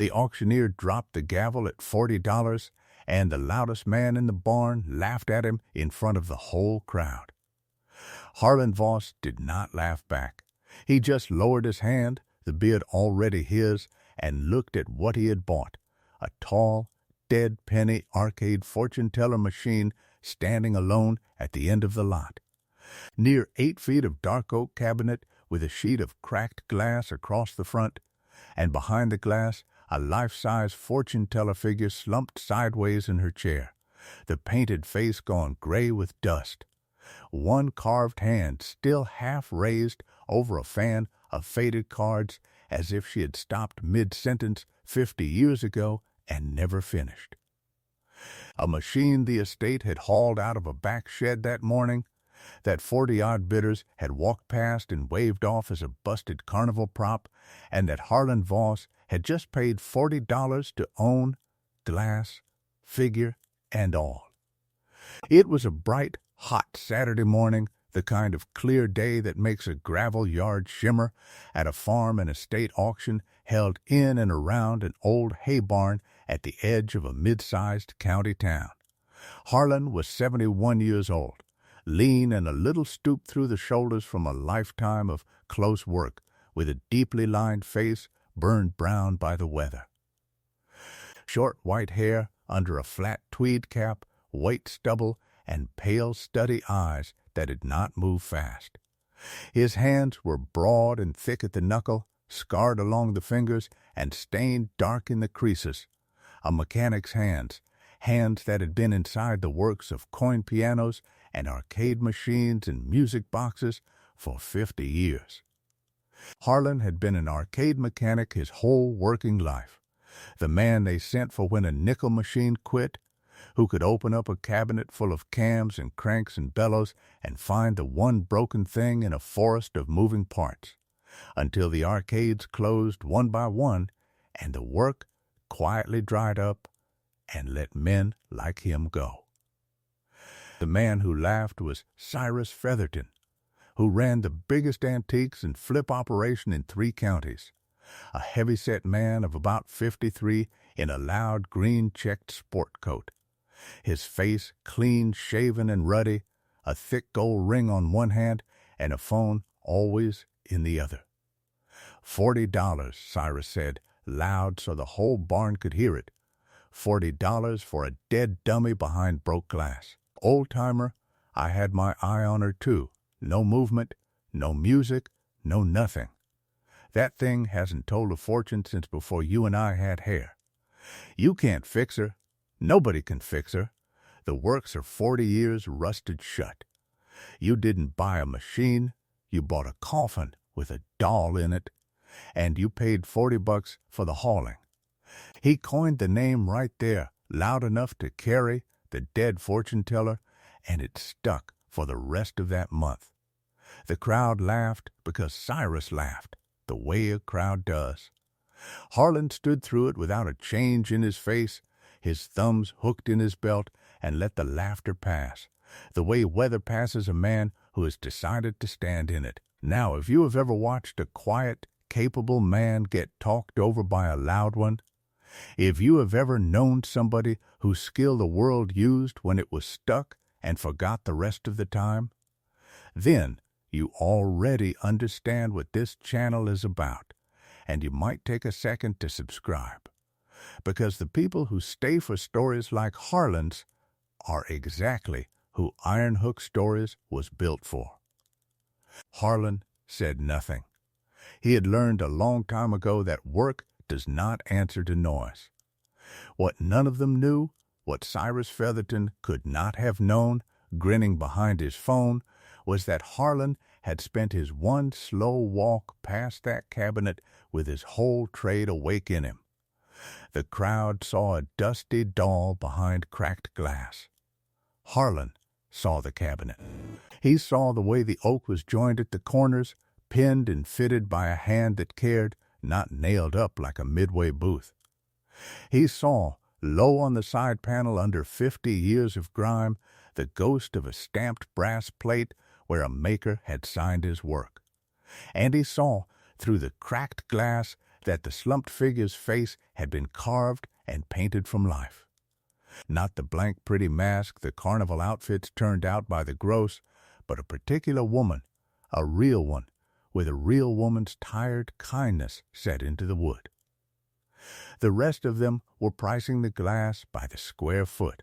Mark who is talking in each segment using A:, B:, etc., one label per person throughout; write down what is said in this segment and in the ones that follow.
A: The auctioneer dropped the gavel at $40, and the loudest man in the barn laughed at him in front of the whole crowd. Harlan Voss did not laugh back. He just lowered his hand, the bid already his, and looked at what he had bought, a tall, dead penny arcade fortune-teller machine standing alone at the end of the lot. Near 8 feet of dark oak cabinet with a sheet of cracked glass across the front, and behind the glass a life-size fortune-teller figure slumped sideways in her chair, the painted face gone gray with dust. One carved hand still half raised over a fan of faded cards as if she had stopped mid-sentence 50 years ago and never finished. A machine the estate had hauled out of a back shed that morning, that 40-odd bidders had walked past and waved off as a busted carnival prop, and that Harlan Voss had just paid $40 to own, glass, figure, and all. It was a bright, hot Saturday morning, the kind of clear day that makes a gravel yard shimmer at a farm and estate auction held in and around an old hay barn at the edge of a mid-sized county town. Harlan was 71 years old, lean and a little stooped through the shoulders from a lifetime of close work, with a deeply lined face burned brown by the weather. Short white hair under a flat tweed cap, white stubble, and pale, steady eyes that did not move fast. His hands were broad and thick at the knuckle, scarred along the fingers, and stained dark in the creases. A mechanic's hands, hands that had been inside the works of coin pianos and arcade machines and music boxes for 50 years. Harlan had been an arcade mechanic his whole working life, the man they sent for when a nickel machine quit, who could open up a cabinet full of cams and cranks and bellows and find the one broken thing in a forest of moving parts, until the arcades closed one by one and the work quietly dried up and let men like him go. The man who laughed was Cyrus Featherton, who ran the biggest antiques and flip operation in 3 counties, a heavy-set man of about 53 in a loud green-checked sport coat, his face clean-shaven and ruddy, a thick gold ring on one hand and a phone always in the other. $40, Cyrus said, loud so the whole barn could hear it. $40 for a dead dummy behind broke glass. Old-timer, I had my eye on her too. No movement, no music, no nothing. That thing hasn't told a fortune since before you and I had hair. You can't fix her. Nobody can fix her. The works are 40 years rusted shut. You didn't buy a machine. You bought a coffin with a doll in it, and you paid $40 for the hauling. He coined the name right there, loud enough to carry the dead fortune-teller, and it stuck for the rest of that month. The crowd laughed because Cyrus laughed, the way a crowd does. Harlan stood through it without a change in his face, his thumbs hooked in his belt, and let the laughter pass, the way weather passes a man who has decided to stand in it. Now, if you have ever watched a quiet, capable man get talked over by a loud one, if you have ever known somebody whose skill the world used when it was stuck and forgot the rest of the time, then you already understand what this channel is about, and you might take a second to subscribe, because the people who stay for stories like Harlan's are exactly who Iron Hook Stories was built for. Harlan said nothing. He had learned a long time ago that work does not answer to noise. What none of them knew, what Cyrus Featherton could not have known, grinning behind his phone, was that Harlan had spent his one slow walk past that cabinet with his whole trade awake in him. The crowd saw a dusty doll behind cracked glass. Harlan saw the cabinet. He saw the way the oak was joined at the corners, pinned and fitted by a hand that cared, not nailed up like a Midway booth. He saw, low on the side panel under 50 years of grime, the ghost of a stamped brass plate where a maker had signed his work. And he saw, through the cracked glass, that the slumped figure's face had been carved and painted from life. Not the blank pretty mask the carnival outfits turned out by the gross, but a particular woman, a real one, with a real woman's tired kindness set into the wood. The rest of them were pricing the glass by the square foot.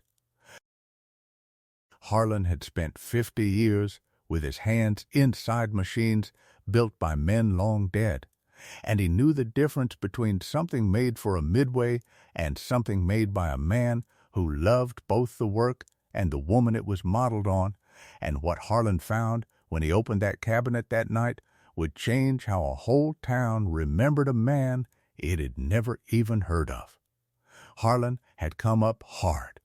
A: Harlan had spent 50 years with his hands inside machines built by men long dead, and he knew the difference between something made for a midway and something made by a man who loved both the work and the woman it was modeled on, and what Harlan found when he opened that cabinet that night would change how a whole town remembered a man it had never even heard of. Harlan had come up hard.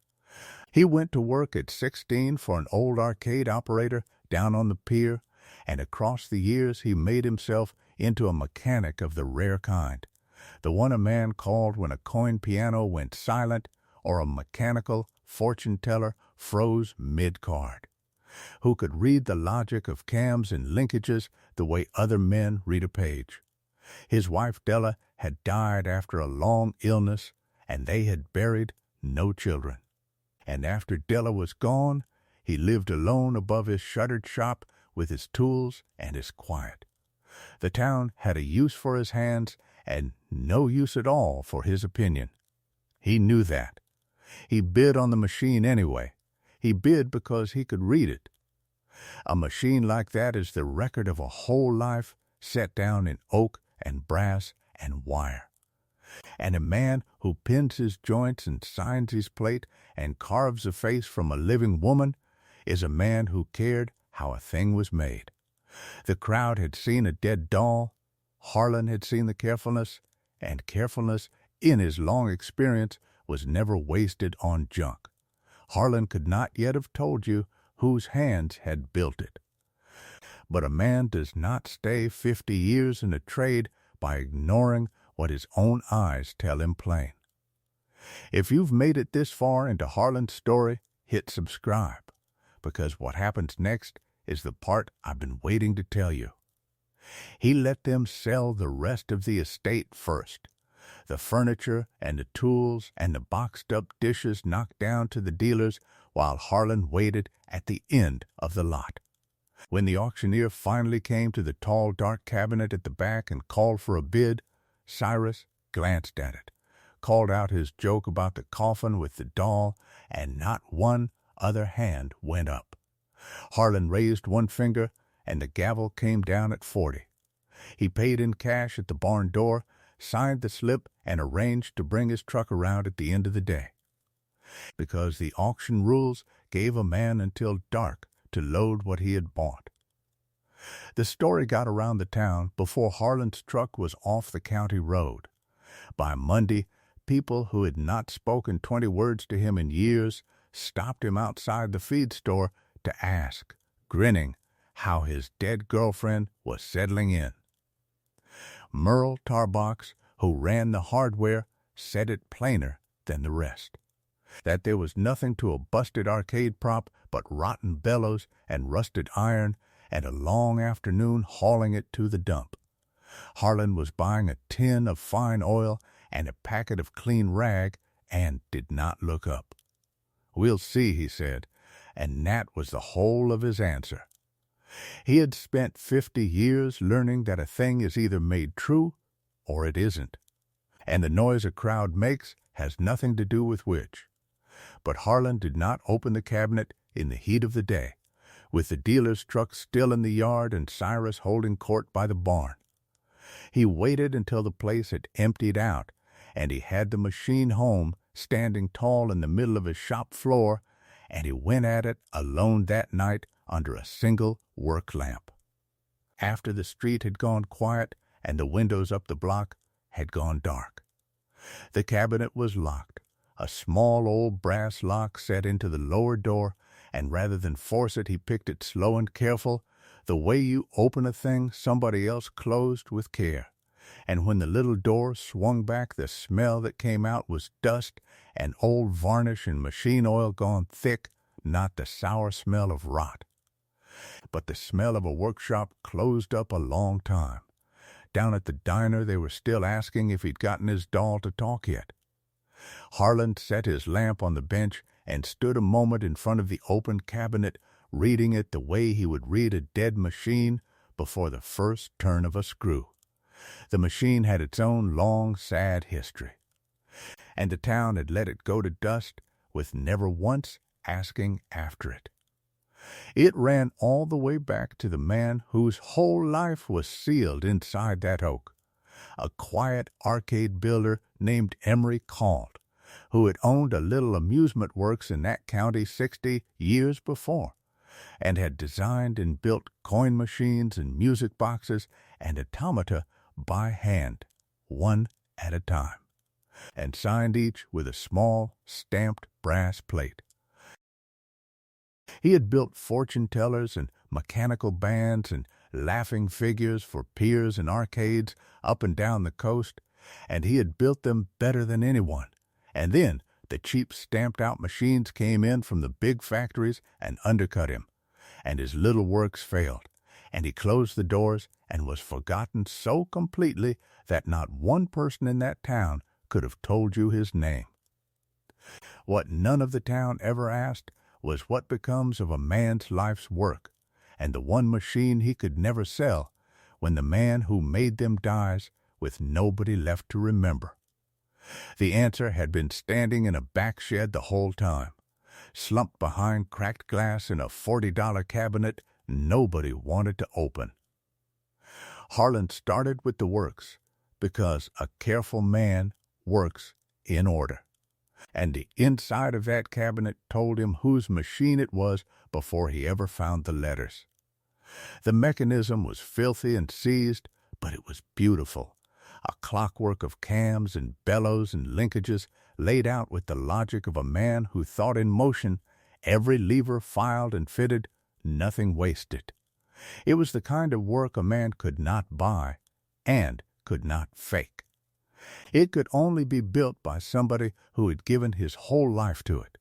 A: He went to work at 16 for an old arcade operator down on the pier, and across the years he made himself into a mechanic of the rare kind, the one a man called when a coin piano went silent or a mechanical fortune-teller froze mid-card, who could read the logic of cams and linkages the way other men read a page. His wife Della had died after a long illness, and they had buried no children. And after Della was gone, he lived alone above his shuttered shop with his tools and his quiet. The town had a use for his hands and no use at all for his opinion. He knew that. He bid on the machine anyway. He bid because he could read it. A machine like that is the record of a whole life set down in oak and brass and wire. And a man who pins his joints and signs his plate and carves a face from a living woman is a man who cared how a thing was made. The crowd had seen a dead doll. Harlan had seen the carefulness, and carefulness, in his long experience, was never wasted on junk. Harlan could not yet have told you whose hands had built it. But a man does not stay 50 years in a trade by ignoring what his own eyes tell him plain. If you've made it this far into Harlan's story, hit subscribe, because what happens next is the part I've been waiting to tell you. He let them sell the rest of the estate first. The furniture and the tools and the boxed-up dishes knocked down to the dealers while Harlan waited at the end of the lot. When the auctioneer finally came to the tall, dark cabinet at the back and called for a bid, Cyrus glanced at it, called out his joke about the coffin with the doll, and not one other hand went up. Harlan raised one finger, and the gavel came down at 40. He paid in cash at the barn door, signed the slip, and arranged to bring his truck around at the end of the day, because the auction rules gave a man until dark to load what he had bought. The story got around the town before Harlan's truck was off the county road. By Monday, people who had not spoken 20 words to him in years stopped him outside the feed store to ask, grinning, how his dead girlfriend was settling in. Merle Tarbox, who ran the hardware, said it plainer than the rest, that there was nothing to a busted arcade prop but rotten bellows and rusted iron and a long afternoon hauling it to the dump. Harlan was buying a tin of fine oil and a packet of clean rag and did not look up. "We'll see," he said, and that was the whole of his answer. He had spent 50 years learning that a thing is either made true or it isn't, and the noise a crowd makes has nothing to do with which. But Harlan did not open the cabinet in the heat of the day, with the dealer's truck still in the yard and Cyrus holding court by the barn. He waited until the place had emptied out, and he had the machine home standing tall in the middle of his shop floor, and he went at it alone that night under a single work lamp. After the street had gone quiet and the windows up the block had gone dark. The cabinet was locked, a small old brass lock set into the lower door, and rather than force it, he picked it slow and careful, the way you open a thing somebody else closed with care. And when the little door swung back, the smell that came out was dust and old varnish and machine oil gone thick, not the sour smell of rot, but the smell of a workshop closed up a long time. down at the diner they were still asking if he'd gotten his doll to talk yet. Harlan set his lamp on the bench and stood a moment in front of the open cabinet, reading it the way he would read a dead machine before the first turn of a screw. The machine had its own long, sad history, and the town had let it go to dust with never once asking after it. It ran all the way back to the man whose whole life was sealed inside that oak, a quiet arcade builder named Emery Cald, who had owned a little amusement works in that county 60 years before, and had designed and built coin machines and music boxes and automata by hand, one at a time, and signed each with a small, stamped brass plate. He had built fortune tellers and mechanical bands and laughing figures for piers and arcades up and down the coast, and he had built them better than anyone. And then the cheap stamped-out machines came in from the big factories and undercut him, and his little works failed, and he closed the doors and was forgotten so completely that not one person in that town could have told you his name. What none of the town ever asked was what becomes of a man's life's work, and the one machine he could never sell when the man who made them dies with nobody left to remember. The answer had been standing in a back shed the whole time, slumped behind cracked glass in a $40 cabinet nobody wanted to open. Harlan started with the works, because a careful man works in order, and the inside of that cabinet told him whose machine it was before he ever found the letters. The mechanism was filthy and seized, but it was beautiful, a clockwork of cams and bellows and linkages laid out with the logic of a man who thought in motion, every lever filed and fitted, nothing wasted. It was the kind of work a man could not buy and could not fake. It could only be built by somebody who had given his whole life to it.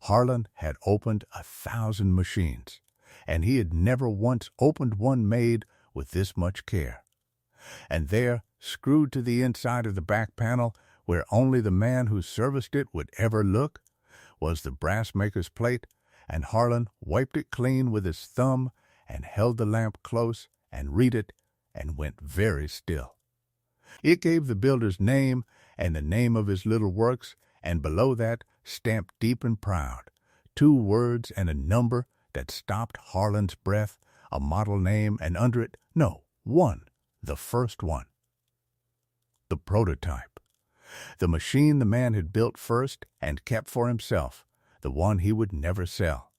A: Harlan had opened 1,000 machines, and he had never once opened one made with this much care. And there, screwed to the inside of the back panel, where only the man who serviced it would ever look, was the brass maker's plate, and Harlan wiped it clean with his thumb and held the lamp close and read it and went very still. It gave the builder's name and the name of his little works, and below that, stamped deep and proud, 2 words and a number that stopped Harlan's breath, a model name, and under it, no, 1, the first one. The prototype. The machine the man had built first and kept for himself, the one he would never sell.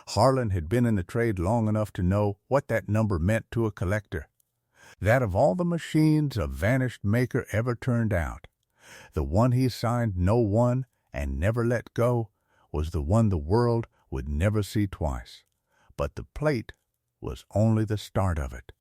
A: Harlan had been in the trade long enough to know what that number meant to a collector. That of all the machines a vanished maker ever turned out, the one he signed No. 1 and never let go was the one the world would never see twice. But the plate was only the start of it.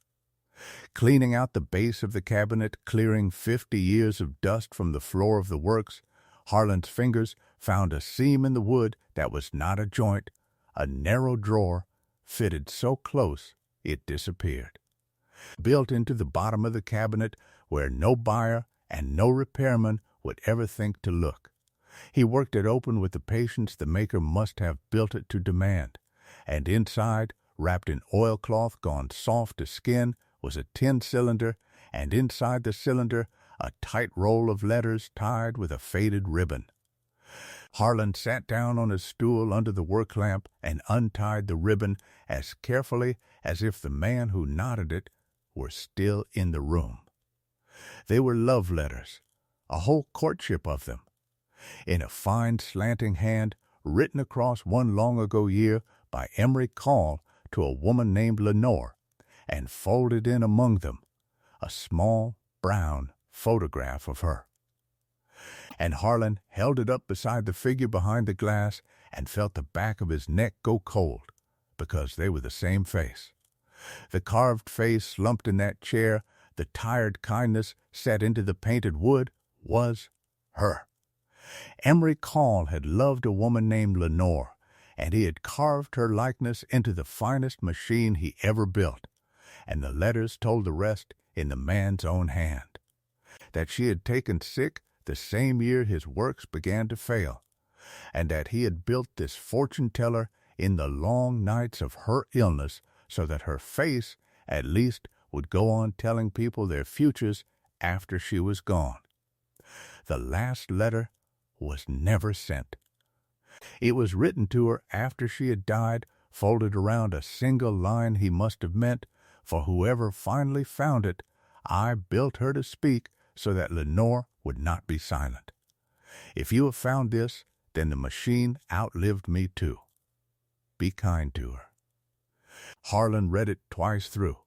A: Cleaning out the base of the cabinet, clearing 50 years of dust from the floor of the works, Harlan's fingers found a seam in the wood that was not a joint, a narrow drawer, fitted so close it disappeared. Built into the bottom of the cabinet where no buyer and no repairman would ever think to look. He worked it open with the patience the maker must have built it to demand, and inside, wrapped in oilcloth gone soft to skin, was a tin cylinder, and inside the cylinder a tight roll of letters tied with a faded ribbon. Harlan sat down on his stool under the work lamp and untied the ribbon as carefully as if the man who knotted it were still in the room. They were love letters, a whole courtship of them, in a fine slanting hand written across one long-ago year by Emery Cald to a woman named Lenore, and folded in among them a small brown photograph of her. And Harlan held it up beside the figure behind the glass and felt the back of his neck go cold, because they were the same face. The carved face slumped in that chair, the tired kindness set into the painted wood, was her. Emery Cald had loved a woman named Lenore, and he had carved her likeness into the finest machine he ever built, and the letters told the rest in the man's own hand, that she had taken sick the same year his works began to fail, and that he had built this fortune-teller in the long nights of her illness so that her face, at least, would go on telling people their futures after she was gone. The last letter was never sent. It was written to her after she had died, folded around a single line he must have meant, for whoever finally found it, I built her to speak so that Lenore would not be silent. If you have found this, then the machine outlived me too. Be kind to her. Harlan read it twice through,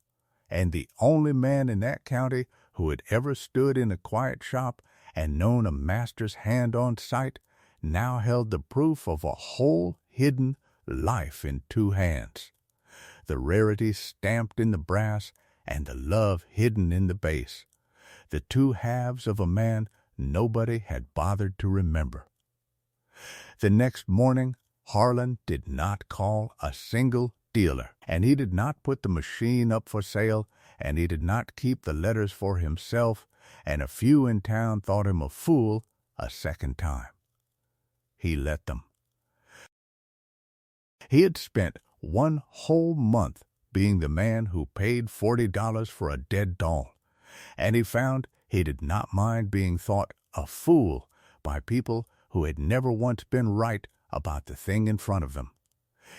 A: and the only man in that county who had ever stood in a quiet shop and known a master's hand on sight now held the proof of a whole hidden life in two hands, the rarity stamped in the brass and the love hidden in the base, the two halves of a man nobody had bothered to remember. The next morning, Harlan did not call a single dealer, and he did not put the machine up for sale, and he did not keep the letters for himself, and a few in town thought him a fool a second time. He let them. He had spent one whole month being the man who paid $40 for a dead doll, and he found he did not mind being thought a fool by people who had never once been right about the thing in front of them.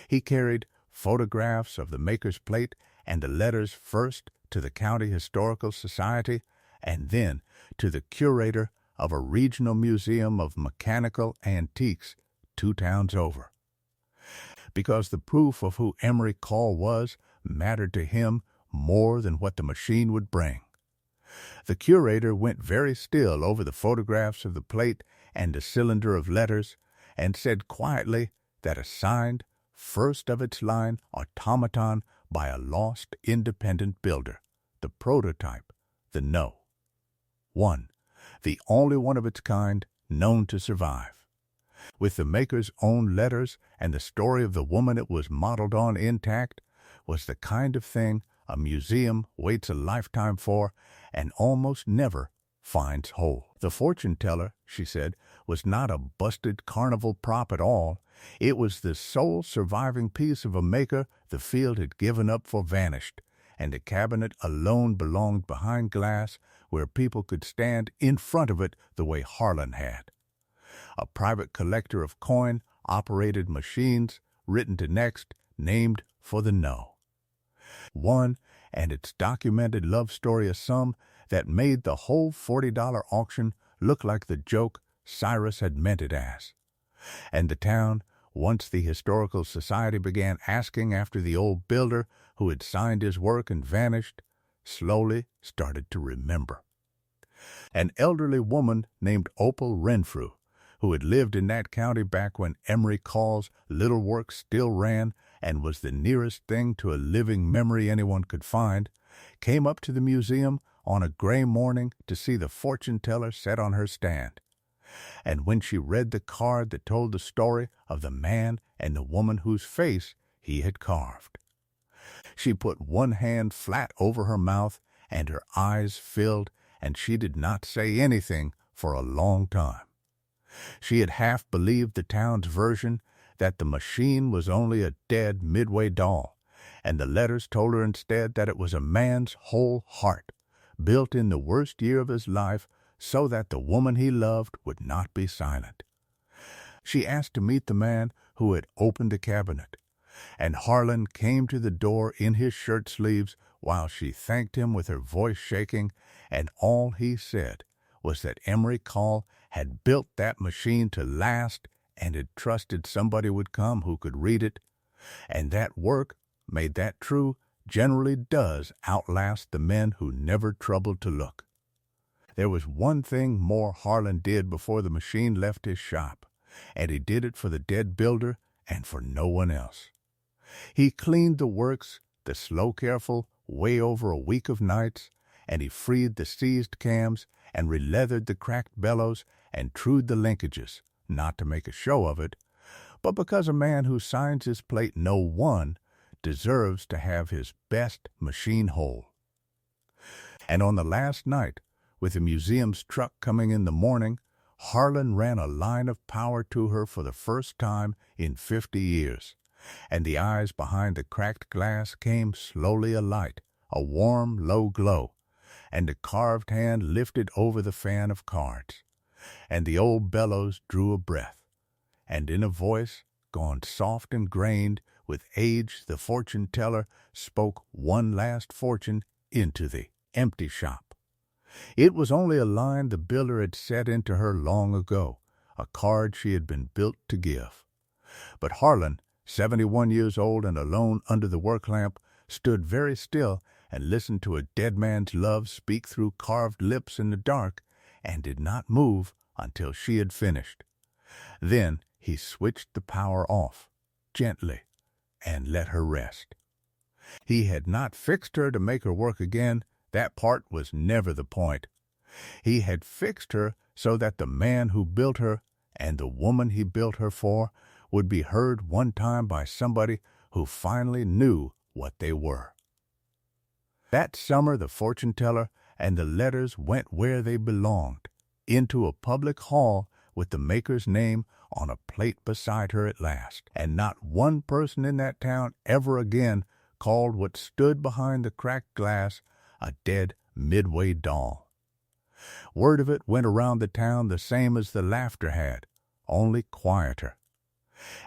A: He carried photographs of the maker's plate and the letters first to the County Historical Society and then to the curator of a regional museum of mechanical antiques 2 towns over. Because the proof of who Emery Call was mattered to him more than what the machine would bring. The curator went very still over the photographs of the plate and the cylinder of letters, and said quietly that a signed, first of its line automaton by a lost independent builder, the prototype, the No. 1, the only one of its kind known to survive. With the maker's own letters and the story of the woman it was modeled on intact, was the kind of thing a museum waits a lifetime for and almost never finds whole. The fortune-teller, she said, was not a busted carnival prop at all. It was the sole surviving piece of a maker the field had given up for vanished, and the cabinet alone belonged behind glass where people could stand in front of it the way Harlan had. A private collector of coin-operated machines, written to next, named for the No. 1, and its documented love story a sum that made the whole $40 auction look like the joke Cyrus had meant it as. And the town, once the Historical Society began asking after the old builder who had signed his work and vanished, slowly started to remember. An elderly woman named Opal Renfrew, who had lived in that county back when Emery Call's little work still ran and was the nearest thing to a living memory anyone could find, came up to the museum on a gray morning to see the fortune-teller set on her stand. And when she read the card that told the story of the man and the woman whose face he had carved, she put one hand flat over her mouth and her eyes filled, and she did not say anything for a long time. She had half believed the town's version that the machine was only a dead Midway doll, and the letters told her instead that it was a man's whole heart, built in the worst year of his life so that the woman he loved would not be silent. She asked to meet the man who had opened the cabinet, and Harlan came to the door in his shirt sleeves while she thanked him with her voice shaking, and all he said was that Emery Call had built that machine to last and had trusted somebody would come who could read it, and that work, made that true, generally does outlast the men who never troubled to look. There was one thing more Harlan did before the machine left his shop, and he did it for the dead builder and for no one else. He cleaned the works, the slow careful, way over a week of nights, and he freed the seized cams and releathered the cracked bellows and trued the linkages, not to make a show of it, but because a man who signs his plate No. 1 deserves to have his best machine whole. And on the last night, with the museum's truck coming in the morning, Harlan ran a line of power to her for the first time in 50 years, and the eyes behind the cracked glass came slowly alight, a warm, low glow, and a carved hand lifted over the fan of cards, and the old bellows drew a breath, and in a voice gone soft and grained with age the fortune-teller spoke one last fortune into the empty shop. It was only a line the builder had set into her long ago, a card she had been built to give. But Harlan, 71 years old and alone under the work lamp, stood very still and listened to a dead man's love speak through carved lips in the dark, and did not move until she had finished. Then he switched the power off, gently, and let her rest. He had not fixed her to make her work again. That part was never the point. He had fixed her so that the man who built her and the woman he built her for would be heard one time by somebody who finally knew what they were. That summer the fortune-teller and the letters went where they belonged, into a public hall with the maker's name on a plate beside her at last, and not one person in that town ever again called what stood behind the cracked glass a dead Midway doll. Word of it went around the town the same as the laughter had, only quieter.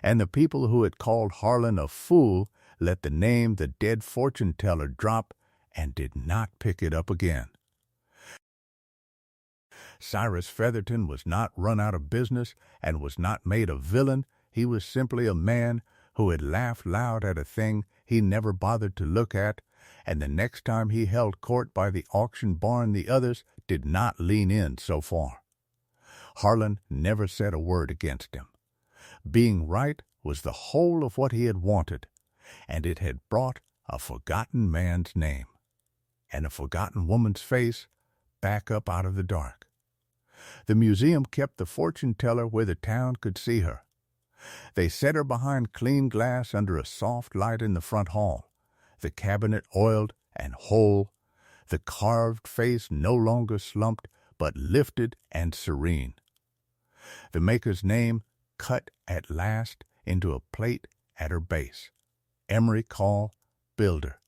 A: And the people who had called Harlan a fool let the name the dead fortune-teller drop and did not pick it up again. Cyrus Featherton was not run out of business and was not made a villain. He was simply a man who had laughed loud at a thing he never bothered to look at, and the next time he held court by the auction barn the others did not lean in so far. Harlan never said a word against him. Being right was the whole of what he had wanted, and it had brought a forgotten man's name and a forgotten woman's face back up out of the dark. The museum kept the fortune-teller where the town could see her. They set her behind clean glass under a soft light in the front hall, the cabinet oiled and whole, the carved face no longer slumped but lifted and serene. The maker's name cut at last into a plate at her base, Emery Call, Builder,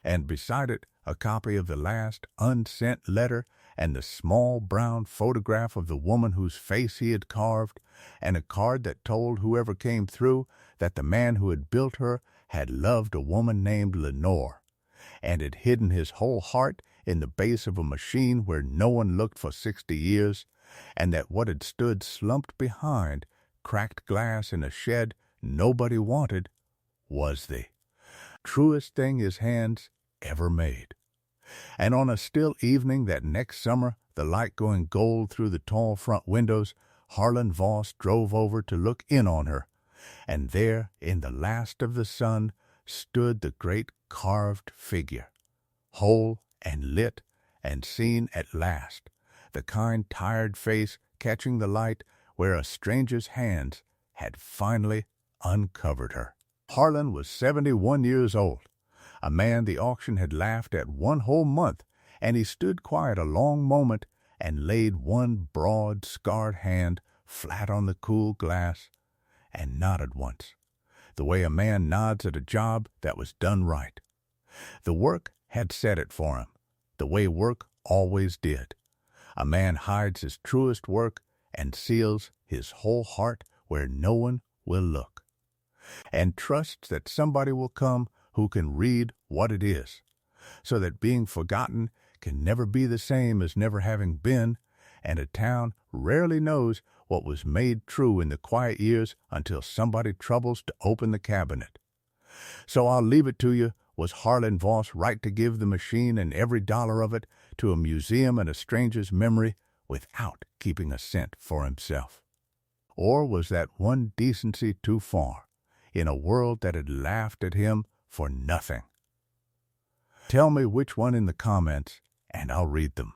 A: and beside it a copy of the last unsent letter and the small brown photograph of the woman whose face he had carved, and a card that told whoever came through that the man who had built her had loved a woman named Lenore, and had hidden his whole heart in the base of a machine where no one looked for 60 years, and that what had stood slumped behind cracked glass in a shed nobody wanted was the truest thing his hands ever made. And on a still evening that next summer, the light going gold through the tall front windows, Harlan Voss drove over to look in on her, and there, in the last of the sun, stood the great carved figure, whole and lit and seen at last, the kind tired face catching the light where a stranger's hands had finally uncovered her. Harlan was 71 years old, a man the auction had laughed at one whole month, and he stood quiet a long moment and laid one broad, scarred hand flat on the cool glass and nodded once, the way a man nods at a job that was done right. The work had said it for him, the way work always did. A man hides his truest work and seals his whole heart where no one will look, and trusts that somebody will come who can read what it is, so that being forgotten can never be the same as never having been, and a town rarely knows what was made true in the quiet years until somebody troubles to open the cabinet. So I'll leave it to you, was Harlan Voss right to give the machine and every dollar of it to a museum and a stranger's memory without keeping a cent for himself? Or was that one decency too far, in a world that had laughed at him for nothing? Tell me which one in the comments, and I'll read them.